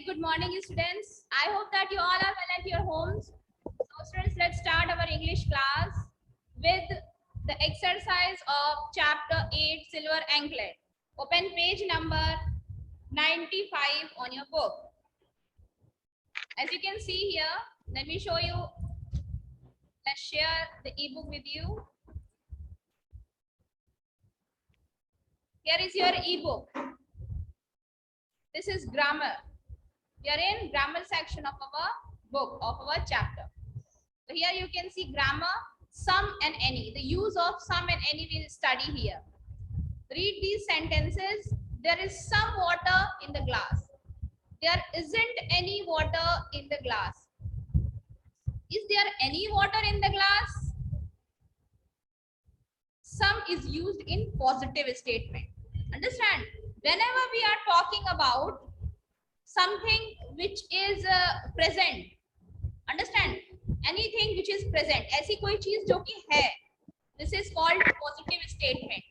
good morning, students. I hope that you all are well at your homes. So, students, let's start our English class with the exercise of chapter 8, Silver Anklet. Open page number 95 on your book. As you can see here, let me show you. Let's share the ebook with you. Here is your ebook. This is grammar. We are in grammar section of our book, of our chapter. So here you can see grammar, some and any. The use of some and any we'll study here. Read these sentences. There is some water in the glass. There isn't any water in the glass. Is there any water in the glass? Some is used in positive statement. Understand? Whenever we are talking about something which is present, understand, anything which is present, ऐसी कोई चीज जो कि है, this is called positive statement.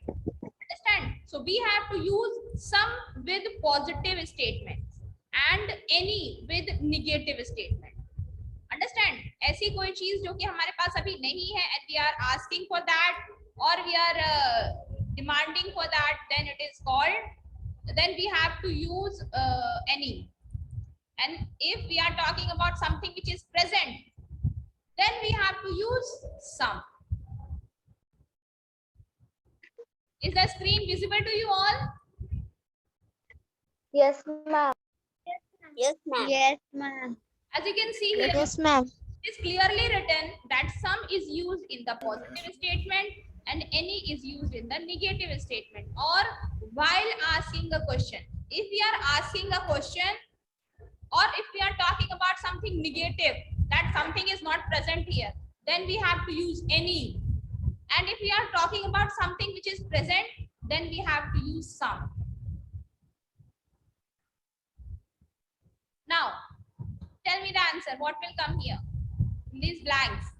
Understand? So we have to use some with positive statements and any with negative statement. Understand? ऐसी कोई चीज जो कि हमारे पास अभी नहीं है and we are asking for that or we are demanding for that, then it is called, then we have to use any. And if we are talking about something which is present, then we have to use some. Is the screen visible to you all? Yes, ma'am. Yes, ma'am. Yes, ma'am. As you can see here, Yes, ma'am. it is clearly written that some is used in the positive statement and any is used in the negative statement or while asking a question. If we are asking a question or if we are talking about something negative, that something is not present here, then we have to use any. And if we are talking about something which is present, then we have to use some. Now, tell me the answer. What will come here? These blanks.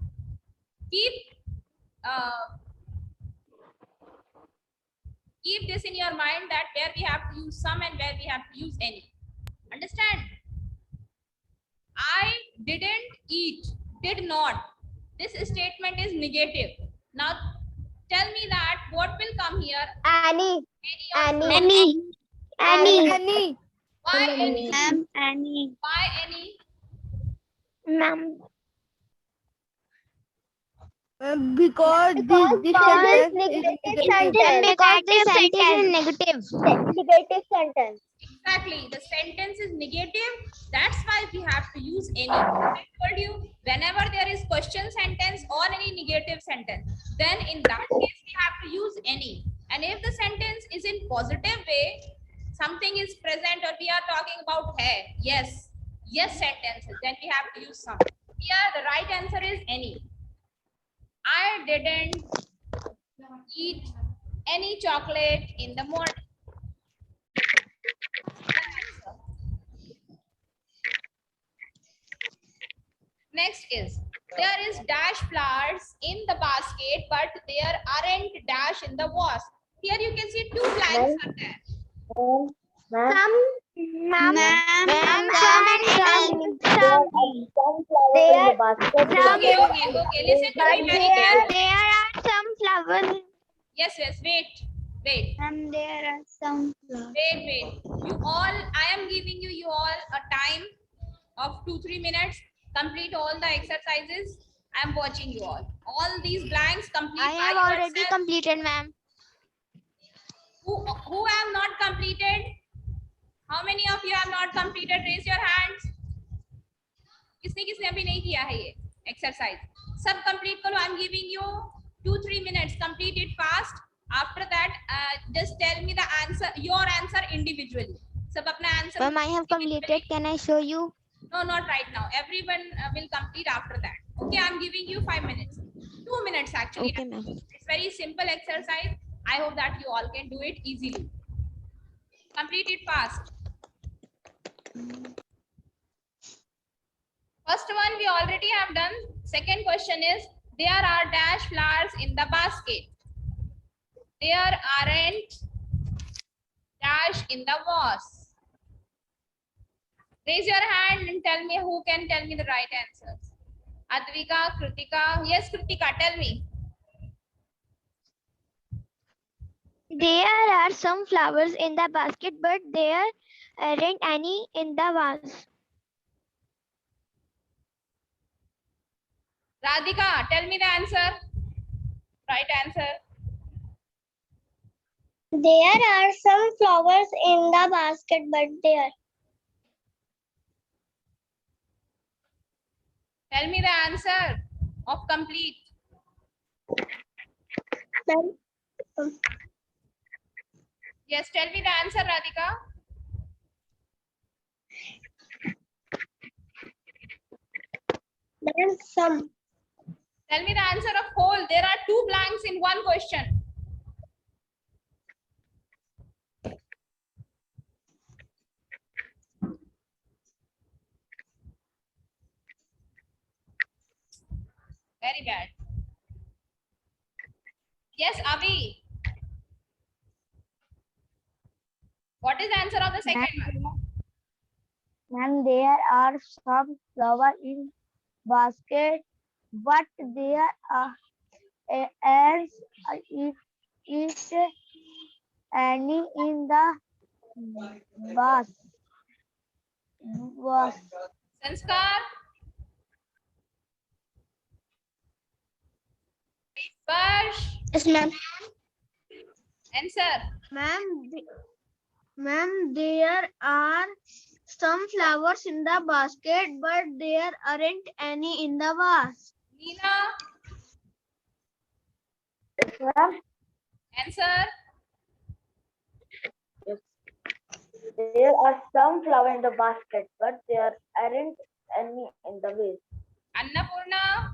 Keep this in your mind that where we have to use some and where we have to use any. Understand? I didn't eat, did not. This statement is negative. Now tell me that what will come here? Annie. Any. Annie. Why any? Annie. Why any? Ma'am. Because this sentence is negative. Negative sentence. Exactly. The sentence is negative. That's why we have to use any. I told you, whenever there is question sentence or any negative sentence, then in that case we have to use any. And if the sentence is in positive way, something is present or we are talking about hai, yes sentences, then we have to use some. Here the right answer is any. I didn't eat any chocolate in the morning. Next is, there is dash flowers in the basket, but there aren't dash in the vase. Here you can see two blanks are there. Okay. Listen to me very carefully. There are some flowers. Yes. Wait. And there are some flowers. Wait. I am giving you all a time of 2-3 minutes. Complete all the exercises. I am watching you all. All these blanks complete. I have by already yourself. completed, ma'am. Who have not completed? How many of you have not completed? Raise your hands. किसने अभी नहीं किया है ये exercise? सब complete करो. I am giving you 2-3 minutes. Complete it fast. After that, just tell me the answer, your answer individually. सब अपना answer. Ma'am, I have completed. Can I show you? No, not right now. Everyone will complete after that. Okay, I'm giving you 5 minutes. 2 minutes actually. Okay, ma'am. It's very simple exercise. I hope that you all can do it easily. Complete it fast. First one we already have done. Second question is, there are dash flowers in the basket. There aren't dash in the vase. Raise your hand and tell me who can tell me the right answers. Advika, Kritika. Yes, Kritika, tell me. There are some flowers in the basket, but there aren't any in the vase. Radhika, tell me the answer. Right answer. There are some flowers in the basket, but there. Tell me the answer of complete. Yes, tell me the answer, Radhika. Ma'am, some. Tell me the answer of whole. There are two blanks in one question. Very bad. Yes, Avi. What is the answer of the second one? And there are some flowers in basket, but there are ants is any in the vase. Sanskar. Sparsh. Yes, ma'am. Answer. Ma'am, there are some flowers in the basket, but there aren't any in the vase. Neena. Answer. There are some flowers in the basket, but there aren't any in the vase. Annapurna.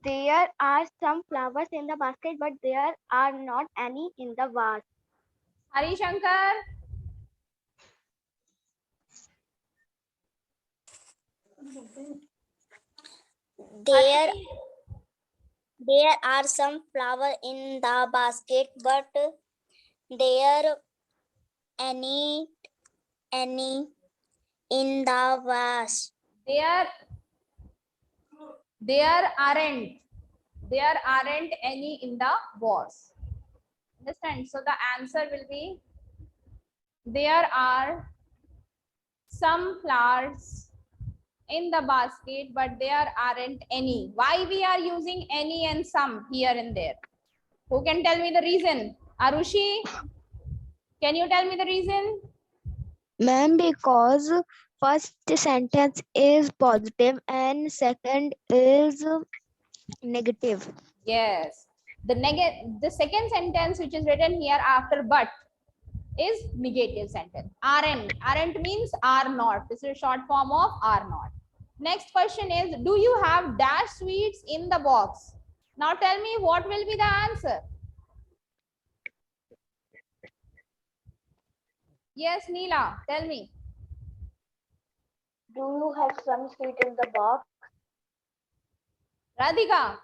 There are some flowers in the basket, but there are not any in the vase. Hari Shankar. There are some flowers in the basket, but there any in the vase. There aren't any in the vase. Understand? So the answer will be there are some flowers in the basket, but there aren't any. Why we are using any and some here and there? Who can tell me the reason? Arushi, can you tell me the reason? Ma'am, because first sentence is positive and second is negative. Yes. The second sentence which is written here after but is negative sentence. Aren't means are not. This is a short form of are not. Next question is, do you have dash sweets in the box? Now tell me what will be the answer. Yes, Neela, tell me. Do you have some sweet in the box? Radhika.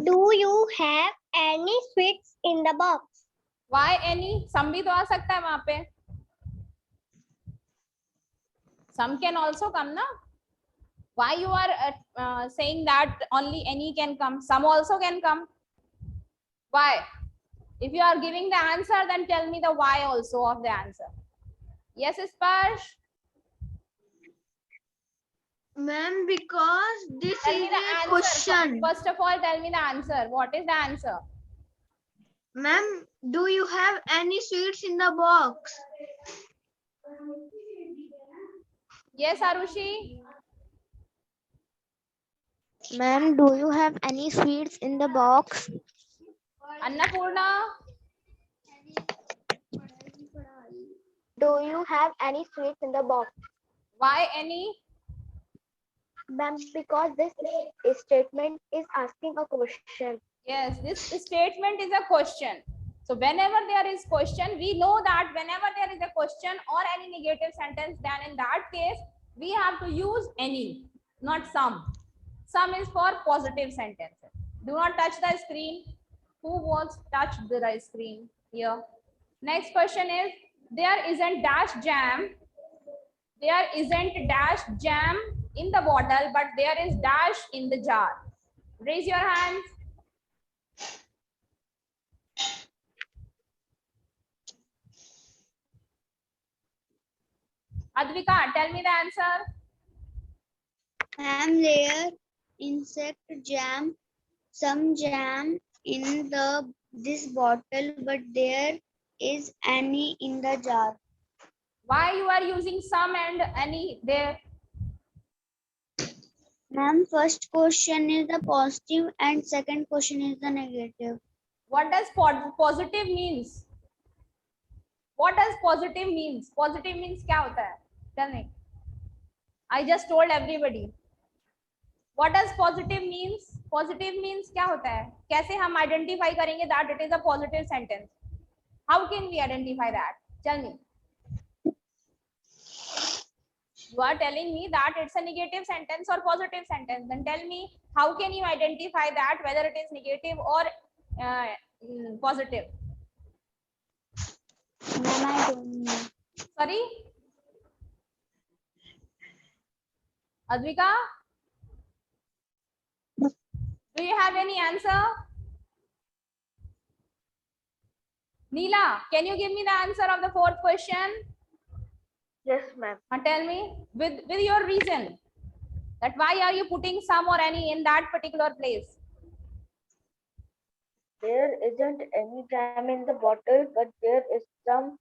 Do you have any sweets in the box? Why any? Some भी तो आ सकता है वहां पे. Some can also come, na? Why you are saying that only any can come? Some also can come. Why? If you are giving the answer, then tell me the why also of the answer. Yes, Sparsh? Ma'am, because this Tell is me the a answer. question. First of all, tell me the answer. What is the answer? Ma'am, do you have any sweets in the box? Yes, Arushi? Ma'am, do you have any sweets in the box? Annapurna? Do you have any sweets in the box? Why any? Ma'am, because this statement is asking a question. Yes, this statement is a question. So whenever there is question, we know that whenever there is a question or any negative sentence, then in that case, we have to use any, not some. Some is for positive sentences. Do not touch the screen. Who wants touch the screen here? Next question is, there isn't dash jam. There isn't dash jam in the bottle, but there is dash in the jar. Raise your hands. Advika, tell me the answer. Ma'am, there insect jam, some jam in this bottle, but there is any in the jar. Why you are using some and any there? Ma'am, first question is the positive and second question is the negative. What does positive means? What does positive means? Positive means क्या होता है? Tell me. I just told everybody. What does positive means? Positive means क्या होता है? कैसे हम identify करेंगे that it is a positive sentence? How can we identify that? Tell me. You are telling me that it's a negative sentence or positive sentence. Then tell me, how can you identify that whether it is negative or positive? Ma'am, I don't know. Sorry? Advika? Do you have any answer? Neela, can you give me the answer of the fourth question? Yes, ma'am. Tell me with your reason that why are you putting some or any in that particular place? There isn't any jam in the bottle, but there is some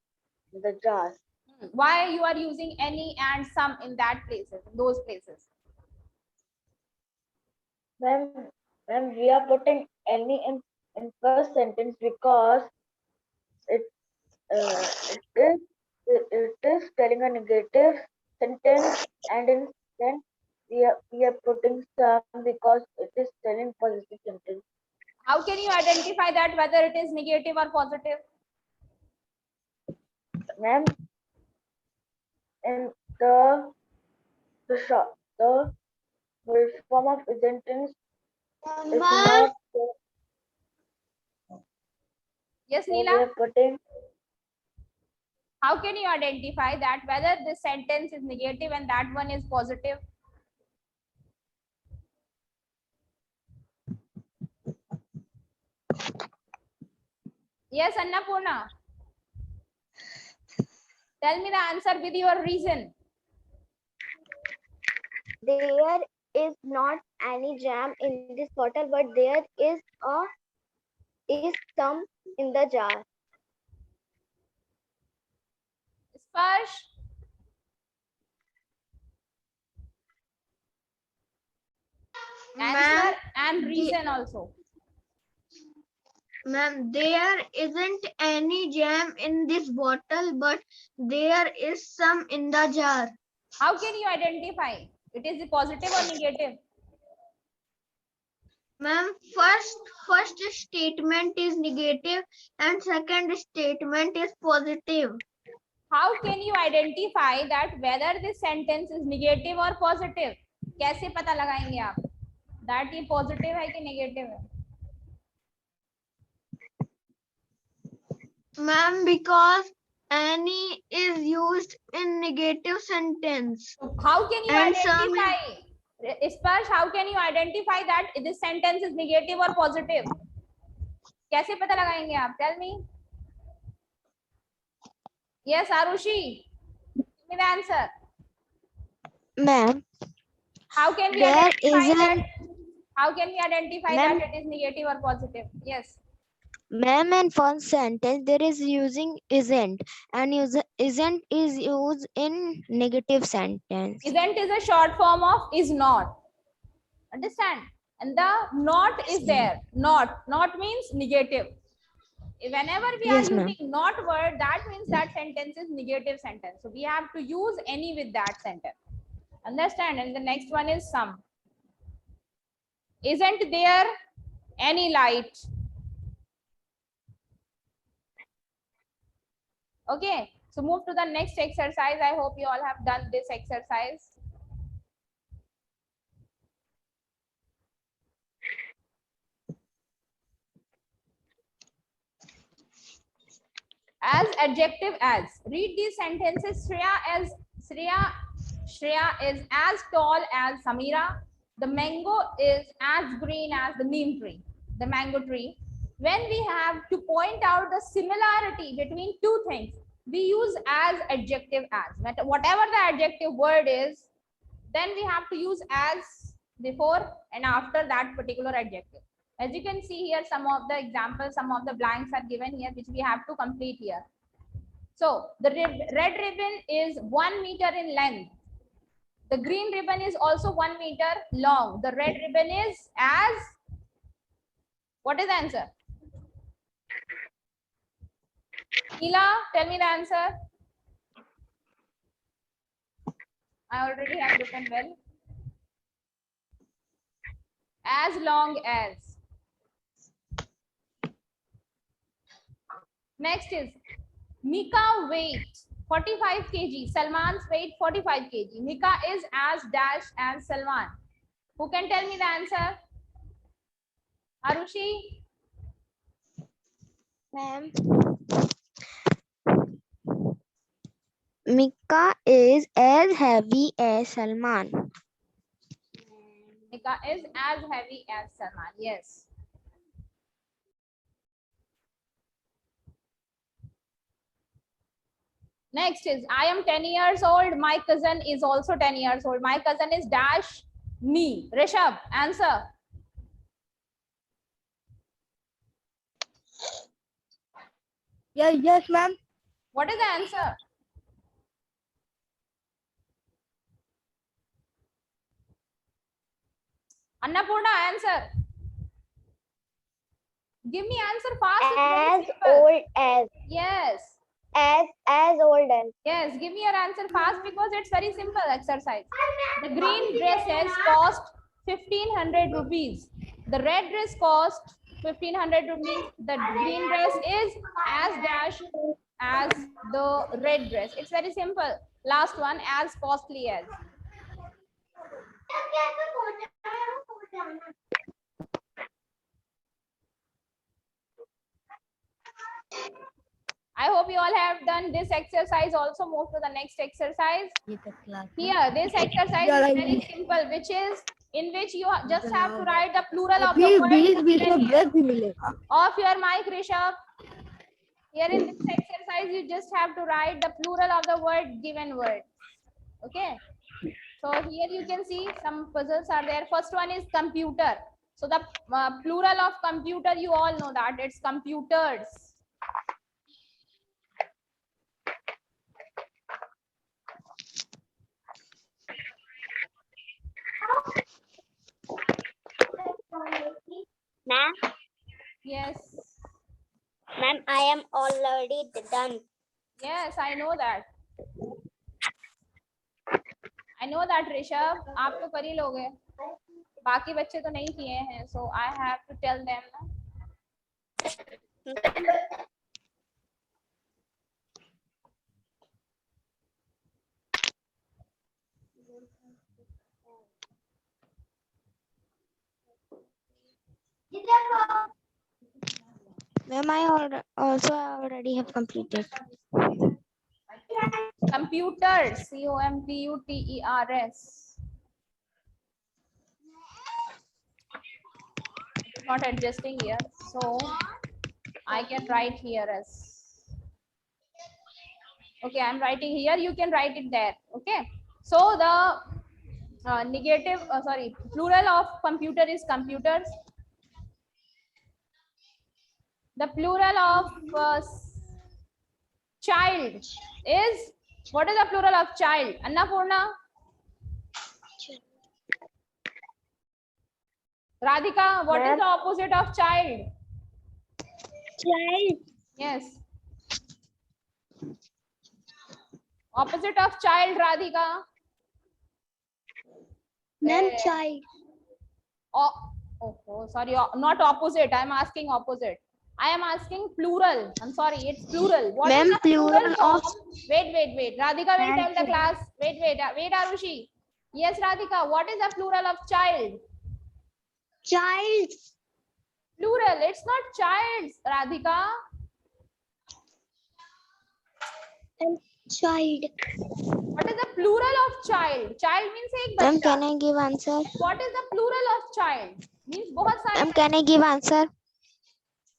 in the jar. Why you are using any and some in that places, in those places? Ma'am, we are putting any in first sentence because it is telling a negative sentence, and in then we are putting some because it is telling positive sentence. How can you identify that whether it is negative or positive? Ma'am, in the full form of the sentence is not. Yes, So we Neela. are putting How can you identify that whether this sentence is negative and that one is positive? Yes, Annapurna. Tell me the answer with your reason. There is not any jam in this bottle, but there is some in the jar. Sparsh. Answer and reason also. Ma'am, there isn't any jam in this bottle, but there is some in the jar. How can you identify? It is positive or negative? Ma'am, first statement is negative and second statement is positive. How can you identify that whether this sentence is negative or positive? कैसे पता लगाएंगे आप? That ये positive है कि negative है? Ma'am, because any is used in negative sentence. How can you And some identify? Sparsh, how can you identify that this sentence is negative or positive? कैसे पता लगाएंगे आप? Tell me. Yes, Arushi. Give me the answer. Ma'am, How can we there identify that? isn't. How can we identify Ma'am. that it is negative or positive? Yes. Ma'am, in first sentence there is using isn't, and isn't is used in negative sentence. Isn't is a short form of is not. Understand? And the not is there. Not means negative. Whenever we are Yes, ma'am. using not word, that means that sentence is negative sentence. So we have to use any with that sentence. Understand? And the next one is some. Isn't there any light? Okay, so move to the next exercise. I hope you all have done this exercise. As adjective as. Read these sentences. Shreya is as tall as Samira. The mango is as green as the neem tree, the mango tree. When we have to point out the similarity between two things, we use as adjective as. Whatever the adjective word is, then we have to use as before and after that particular adjective. As you can see here, some of the examples, some of the blanks are given here, which we have to complete here. So the red ribbon is 1 meter in length. The green ribbon is also 1 meter long. The red ribbon is as, what is the answer? Neela, tell me the answer. I already have written well. As long as. Next is Mika weight 45 kg. Salman's weight 45 kg. Mika is as dash as Salman. Who can tell me the answer? Arushi? Ma'am. Mika is as heavy as Salman. Mika is as heavy as Salman. Yes. Next is I am 10 years old. My cousin is also 10 years old. My cousin is dash me. Rishabh, answer. Yes, ma'am. What is the answer? Annapurna, answer. Give me answer fast. It's very As simple. old as. Yes. As old as. Yes, give me your answer fast because it's very simple exercise. The green dresses cost 1500 rupees. The red dress cost 1500 rupees. The green dress is as dash as the red dress. It's very simple. Last one, as costly as. I hope you all have done this exercise. Also move to the next exercise. Here, this exercise is very simple, which is in which you just have to write the plural of the word given here. Off your mic, Rishabh. Here in this exercise, you just have to write the plural of the word given word. Okay. So here you can see some puzzles are there. First one is computer. So the plural of computer, you all know that it's computers. Ma'am, Yes. ma'am, I am already done. Yes, I know that. I know that, Rishabh. आप तो कर ही लोगे. बाकी बच्चे तो नहीं किए हैं. So I have to tell them. Ma'am, I already have completed. Computers. COMPUTERS. Not adjusting here. So I can write here as. Okay, I'm writing here. You can write it there. Okay. So the plural of computer is computers. The plural of child is, what is the plural of child? Annapurna? Radhika, what is the opposite of child? Child. Yes. Opposite of child, Radhika? Ma'am, child. Sorry, not opposite. I'm asking opposite. I am asking plural. I'm sorry, it's plural. What is the plural of? Wait. Radhika will tell the class. Wait, Arushi. Yes, Radhika, what is the plural of child? Child. Plural. It's not childs, Radhika. Child. What is the plural of child? Child means एक Ma'am, बच्चा. can I give answer? What is the plural of child? Means बहुत सारे Ma'am, can I give answer?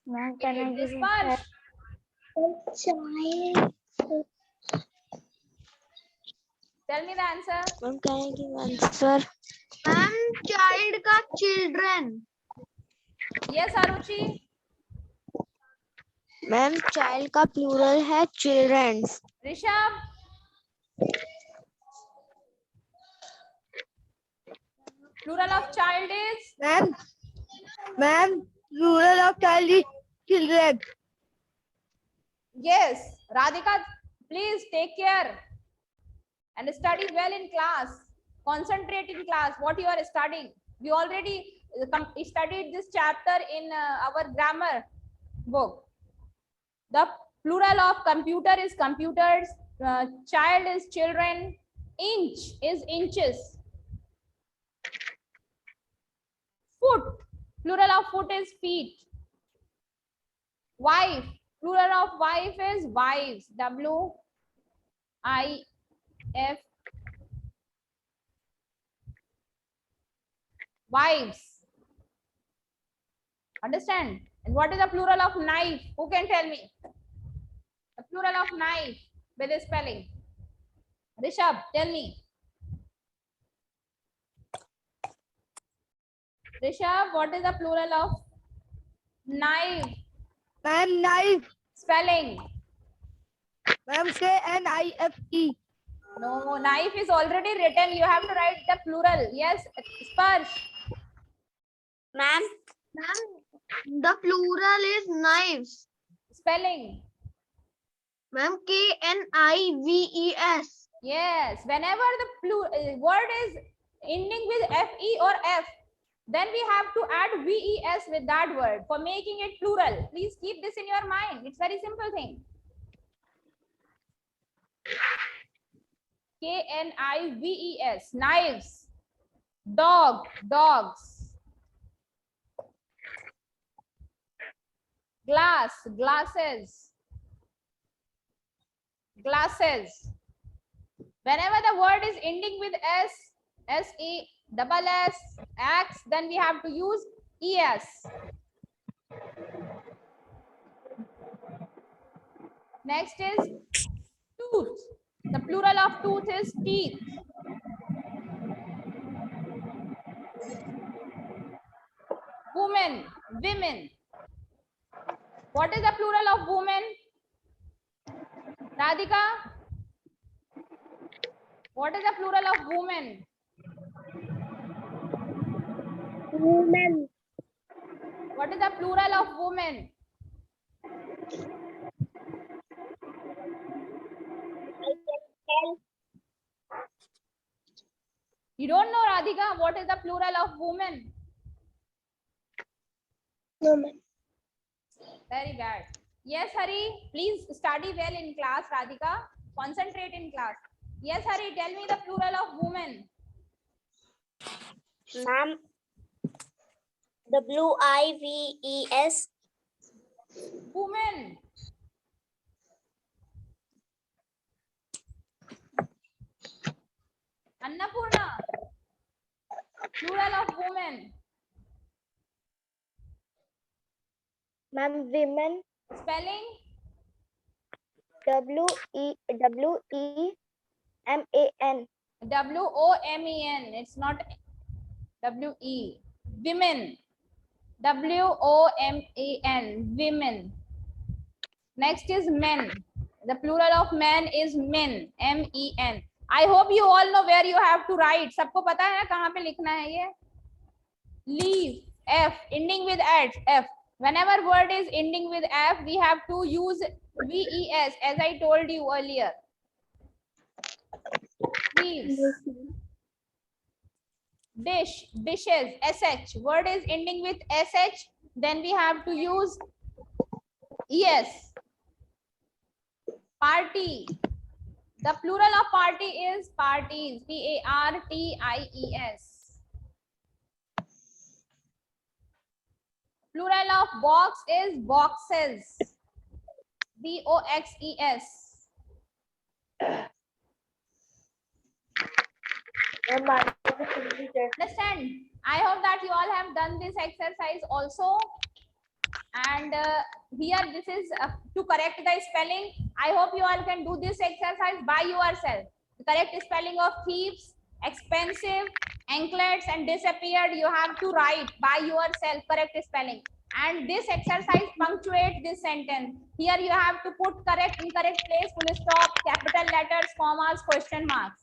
Ma'am, बच्चे. Sparsh. Child. Tell me the answer. Ma'am, can I give answer? Ma'am, child का children. Yes, Aruchi. Ma'am, child का plural है childrens. Rishabh. Plural of child is. Ma'am, plural of child is children. Yes, Radhika, please take care and study well in class. Concentrate in class what you are studying. We already studied this chapter in our grammar book. The plural of computer is computers, child is children, inch is inches, foot, plural of foot is feet, wife, plural of wife is wives, W-I-F, wives. Understand? And what is the plural of knife? Who can tell me? The plural of knife with the spelling. Rishabh, tell me. Rishabh, what is the plural of knife? Ma'am, knife. Spelling. Ma'am, K-N-I-F-E. No, knife is already written. You have to write the plural. Yes, Sparsh. Ma'am, the plural is knives. Spelling. Ma'am, K-N-I-V-E-S. Yes, whenever the word is ending with F-E or F, then we have to add V-E-S with that word for making it plural. Please keep this in your mind. It's very simple thing. K-N-I-V-E-S, knives. Dog, dogs. Glass, glasses. Glasses. Whenever the word is ending with S, S-E, double S, X, then we have to use ES. Next is tooth. The plural of tooth is teeth. Woman, women. What is the plural of woman? Radhika? What is the plural of woman? Woman. What is the plural of woman? You don't know, Radhika, what is the plural of woman? Woman. Very bad. Yes, Hari, please study well in class, Radhika. Concentrate in class. Yes, Hari, tell me the plural of woman. Ma'am, W-I-V-E-S. Woman. Annapurna. Plural of woman. Ma'am, women. Spelling. W-E-M-A-N. W-O-M-E-N. It's not W-E. Women. W-O-M-E-N. Women. Next is men. The plural of men is men. M-E-N. I hope you all know where you have to write. सबको पता है ना कहाँ पे लिखना है ये? Leave. F. Ending with F. Whenever word is ending with F, we have to use V-E-S, as I told you earlier. Leaves. Dish, dishes, sh. Word is ending with sh, then we have to use es. Party. The plural of party is parties. P-A-R-T-I-E-S. Plural of box is boxes. B-O-X-E-S. Understand? I hope that you all have done this exercise also. And here this is to correct the spelling. I hope you all can do this exercise by yourself. The correct spelling of thieves, expensive, anklets, and disappeared, you have to write by yourself correct spelling. And this exercise punctuate this sentence. Here you have to put correct, incorrect place, full stop, capital letters, commas, question marks.